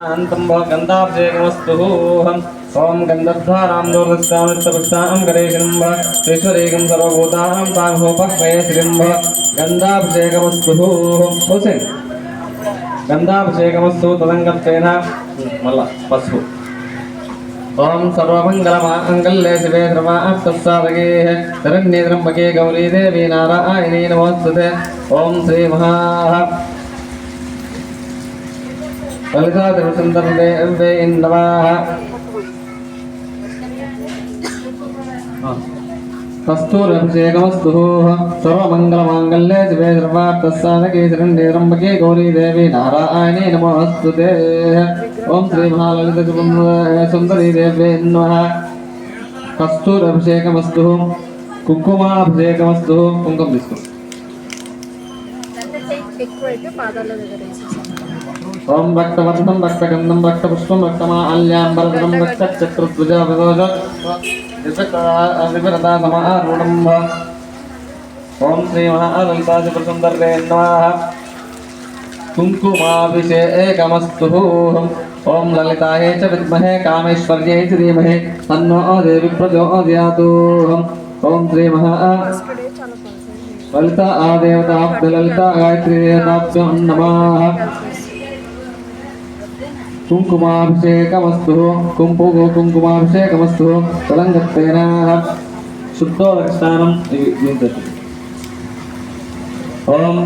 अंतं गन्धाब्जेकमस्तु ओम गन्धद्वारां दूरदर्शामित्रपुष्टां गणेशं ईश्वरेकं सर्वभूतानां तांहोपक्वयश्रिं गन्धाब्जेकमस्तु हुसैन गन्धाब्जेकमस्तु तदङ्गत्वेन मल्ल पशु ओम सर्वमङ्गलमाङ्गल्ये शिवे सर्वार्थसाधके शरण्ये त्र्यम्बके गौरी देवी नारायणी नमोस्तुते ओम श्री महा ललिता त्रिपुरसुन्दरी नमः कस्तूरभिषेकमस्तु सर्वमङ्गलमाङ्गल्ये शिवे सर्वार्थसाधके शरण्ये त्र्यम्बके गौरी देवी नारायणी नमोस्तुते ओम श्री महाललिता त्रिपुरसुन्दरी देवी नमः कस्तूरभिषेकमस्तु कुङ्कुमाभिषेकमस्तु कुङ्कुम తీసుకో ओम भक्तवर्णं भक्तगन्धं भक्तपुष्पं भक्तमाल्याम्बरधरं भक्तचक्रध्वजा विविधता समारूढं ओम श्री महाललिता त्रिपुरसुन्दरी नमः कुङ्कुमाभिषेकमस्तु ओम ललितायै च विद्महे कामेश्वर्यै च धीमहि तन्नो देवी प्रचोदयात् ओम श्री ललिता आदेवताभ्यो ललिता गायत्री देवताभ्यो नमः कुङ्कुमाभिषेकमस्तु कुङ्कुमाभिषेकमस्तु तदङ्गत्वेन शुद्धोदकस्नानं ओम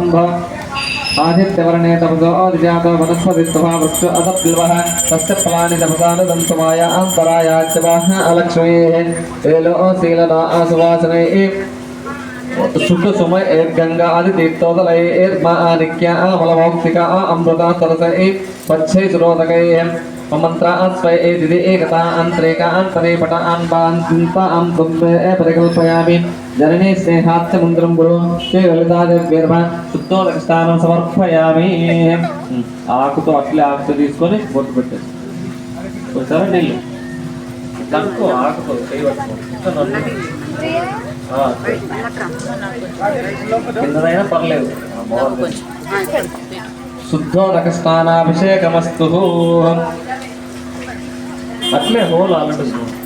आदित्यवर्णे तपसो अधिजातो वनस्पतिस्तभा वृक्षो अदप्लवः तस्य फलानि तपसानुदन्तमाया अन्तरायाच्यवाः अलक्ष्मीः एलो शीलना आसुवासनैः शुद्ध समय एक गंगा आदि तीर्थोदलय एक मानिक्या मलमौक्तिका अमृता तरसै पच्छै सुरोदकै मंत्रा स्वय दिदि एकता अंतरेका अंतरे पटा अनबान्ता अम तुम्बे परिकल्पयामि जननी स्नेहात् मुन्द्रं गुरु श्री ललिता देव्यर्भ शुद्धोदक स्नानं समर्पयामि ఆకుతో అట్లే ఆకుతో తీసుకొని బొట్టు పెట్టేసి ఒకసారి నీళ్ళు దాంట్లో ఆకుతో కిందైనా పర్లేదు శుద్ధోదక స్నానాభిషేకమస్తు అట్లే హోల్ ఆల్రెడీ